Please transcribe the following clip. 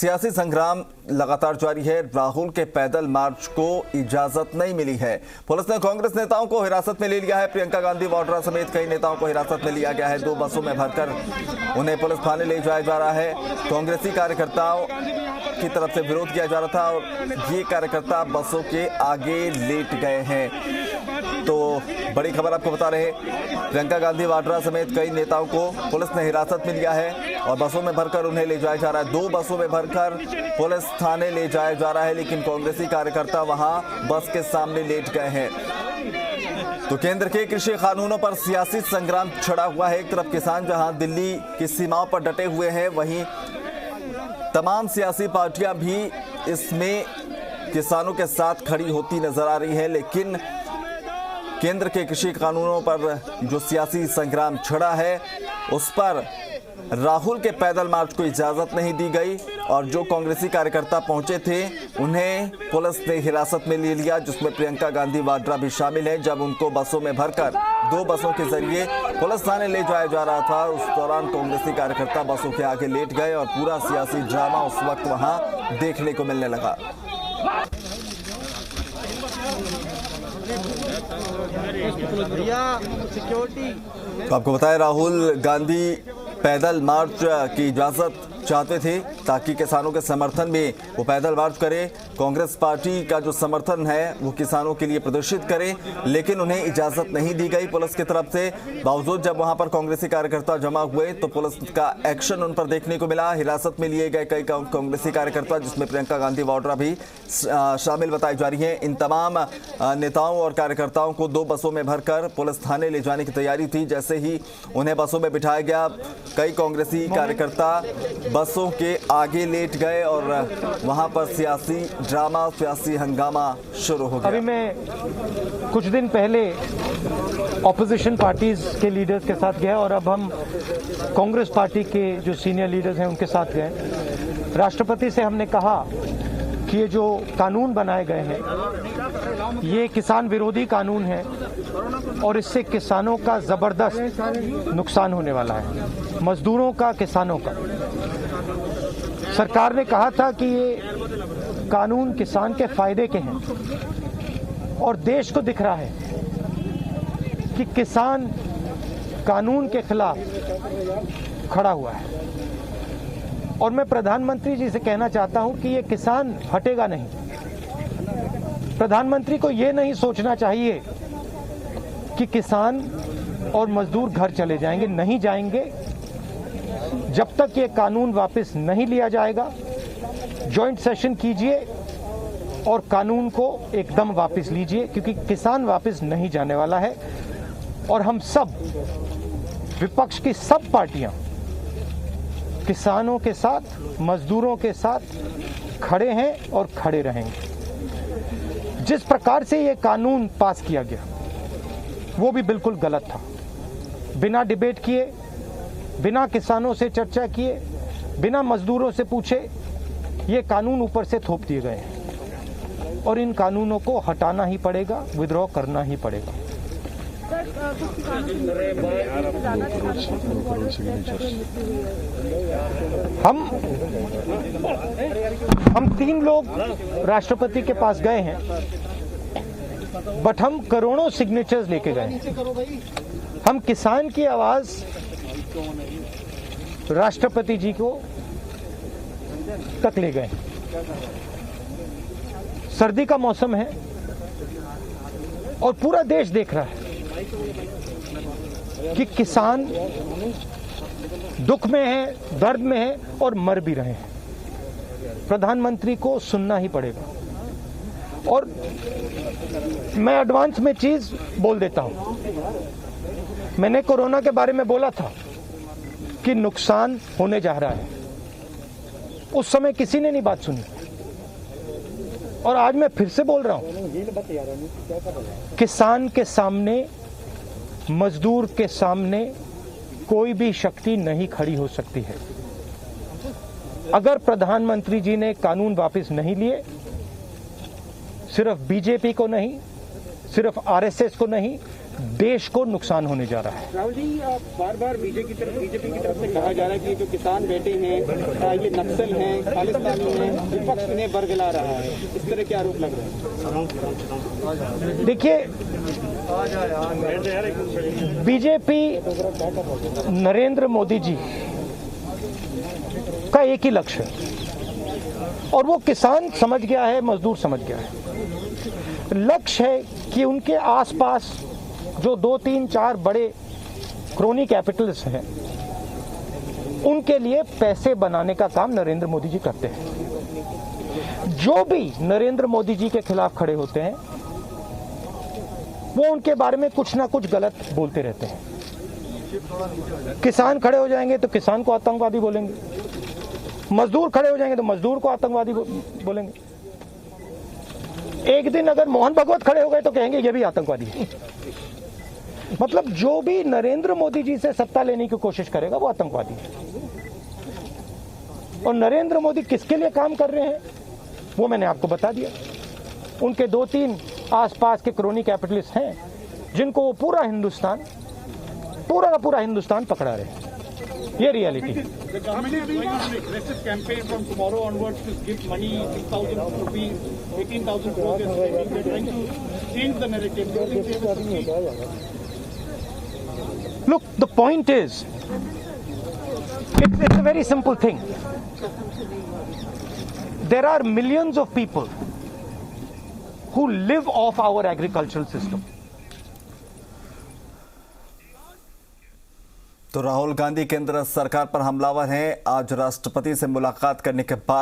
सियासी संग्राम लगातार जारी है। राहुल के पैदल मार्च को इजाजत नहीं मिली है। पुलिस ने कांग्रेस नेताओं को हिरासत में ले लिया है। प्रियंका गांधी वाड्रा समेत कई नेताओं को हिरासत में लिया गया है। 2 बसों में भरकर उन्हें पुलिस थाने ले जाया जा रहा है। कांग्रेसी कार्यकर्ताओं की तरफ से विरोध किया जा रहा था और ये कार्यकर्ता बसों के आगे लेट गए हैं। तो बड़ी खबर आपको बता रहे, प्रियंका गांधी वाड्रा समेत कई नेताओं को पुलिस ने हिरासत में लिया है और बसों में भरकर उन्हें ले जाया जा रहा है। 2 बसों में भरकर पुलिस थाने ले जाया जा रहा है, लेकिन कांग्रेसी कार्यकर्ता वहां बस के सामने लेट गए हैं। तो केंद्र के कृषि कानूनों पर सियासी संग्राम छिड़ा हुआ है। एक तरफ किसान जहां दिल्ली की सीमाओं पर डटे हुए हैं, वहीं तमाम सियासी पार्टियां भी इसमें किसानों के साथ खड़ी होती नजर आ रही है। लेकिन केंद्र के कृषि कानूनों पर जो सियासी संग्राम छिड़ा है, उस पर राहुल के पैदल मार्च को इजाजत नहीं दी गई और जो कांग्रेसी कार्यकर्ता पहुंचे थे उन्हें पुलिस ने हिरासत में ले लिया, जिसमें प्रियंका गांधी वाड्रा भी शामिल है। जब उनको बसों में भरकर 2 बसों के जरिए पुलिस थाने ले जाया जा रहा था, उस दौरान कांग्रेसी कार्यकर्ता बसों के आगे लेट गए और पूरा सियासी ड्रामा उस वक्त वहां देखने को मिलने लगा। तो आपको बताया, राहुल गांधी पैदल मार्च की इजाजत चाहते थे ताकि किसानों के समर्थन में वो पैदल मार्च करे, कांग्रेस पार्टी का जो समर्थन है वो किसानों के लिए प्रदर्शित करे, लेकिन उन्हें इजाजत नहीं दी गई पुलिस की तरफ से। बावजूद जब वहां पर कांग्रेसी कार्यकर्ता जमा हुए तो पुलिस का एक्शन उन पर देखने को मिला। हिरासत में लिए गए कई कांग्रेसी कार्यकर्ता, जिसमें प्रियंका गांधी वाड्रा भी शामिल बताई जा रही है। इन तमाम नेताओं और कार्यकर्ताओं को 2 बसों में भरकर पुलिस थाने ले जाने की तैयारी थी। जैसे ही उन्हें बसों में बिठाया गया, कई कांग्रेसी कार्यकर्ता बसों के आगे लेट गए और वहां पर सियासी ड्रामा, सियासी हंगामा शुरू हो गया। अभी मैं कुछ दिन पहले ऑपोजिशन पार्टीज के लीडर्स के साथ गया और अब हम कांग्रेस पार्टी के जो सीनियर लीडर्स हैं उनके साथ गए। राष्ट्रपति से हमने कहा कि ये जो कानून बनाए गए हैं ये किसान विरोधी कानून है और इससे किसानों का जबरदस्त नुकसान होने वाला है, मजदूरों का, किसानों का। सरकार ने कहा था कि ये कानून किसान के फायदे के हैं और देश को दिख रहा है कि किसान कानून के खिलाफ खड़ा हुआ है। और मैं प्रधानमंत्री जी से कहना चाहता हूं कि ये किसान हटेगा नहीं। प्रधानमंत्री को ये नहीं सोचना चाहिए कि किसान और मजदूर घर चले जाएंगे, नहीं जाएंगे। जब तक ये कानून वापस नहीं लिया जाएगा, जॉइंट सेशन कीजिए और कानून को एकदम वापस लीजिए, क्योंकि किसान वापस नहीं जाने वाला है। और हम सब, विपक्ष की सब पार्टियां किसानों के साथ, मजदूरों के साथ खड़े हैं और खड़े रहेंगे। जिस प्रकार से ये कानून पास किया गया वो भी बिल्कुल गलत था। बिना डिबेट किए, बिना किसानों से चर्चा किए, बिना मजदूरों से पूछे ये कानून ऊपर से थोप दिए गए हैं और इन कानूनों को हटाना ही पड़ेगा, विड्रॉ करना ही पड़ेगा। हम 3 लोग राष्ट्रपति के पास गए हैं, बट हम करोड़ों सिग्नेचर्स लेके गए। हम किसान की आवाज राष्ट्रपति जी को तक ले गए। सर्दी का मौसम है और पूरा देश देख रहा है कि किसान दुख में है, दर्द में है और मर भी रहे हैं। प्रधानमंत्री को सुनना ही पड़ेगा। और मैं एडवांस में चीज बोल देता हूं, मैंने कोरोना के बारे में बोला था कि नुकसान होने जा रहा है। उस समय किसी ने नहीं बात सुनी और आज मैं फिर से बोल रहा हूं, किसान के सामने, मजदूर के सामने कोई भी शक्ति नहीं खड़ी हो सकती है। अगर प्रधानमंत्री जी ने कानून वापस नहीं लिए, सिर्फ बीजेपी को नहीं, सिर्फ आरएसएस को नहीं, देश को नुकसान होने जा रहा है। राहुल जी, बार बार बीजेपी की तरफ से कहा जा रहा है कि जो किसान बैठे हैं ये नक्सल हैं, खालिस्तानी हैं, विपक्ष इन्हें बरगला रहा है, इस तरह के आरोप लग रहे हैं। देखिए, बीजेपी नरेंद्र मोदी जी का एक ही लक्ष्य है और वो किसान समझ गया है, मजदूर समझ गया है। लक्ष्य है कि उनके आसपास जो 2, 3, 4 बड़े क्रोनी कैपिटल्स हैं, उनके लिए पैसे बनाने का काम नरेंद्र मोदी जी करते हैं। जो भी नरेंद्र मोदी जी के खिलाफ खड़े होते हैं वो उनके बारे में कुछ ना कुछ गलत बोलते रहते हैं। किसान खड़े हो जाएंगे तो किसान को आतंकवादी बोलेंगे, मजदूर खड़े हो जाएंगे तो मजदूर को आतंकवादी बोलेंगे। एक दिन अगर मोहन भगवत खड़े हो गए तो कहेंगे ये भी आतंकवादी है। मतलब जो भी नरेंद्र मोदी जी से सत्ता लेने की कोशिश करेगा वो आतंकवादी है। और नरेंद्र मोदी किसके लिए काम कर रहे हैं वो मैंने आपको बता दिया। उनके 2-3 आसपास के क्रोनी कैपिटलिस्ट हैं जिनको वो पूरा का पूरा हिंदुस्तान पकड़ा रहे हैं। ये रियलिटी है। The government is going on an aggressive campaign from tomorrow onwards to give money, 6,000 rupees, 18,000 crores. They're trying to change the narrative. Look, the point is, it's a very simple thing. There are millions of people who live off our agricultural system. तो राहुल गांधी केंद्र सरकार पर हमलावर हैं। आज राष्ट्रपति से मुलाकात करने के बाद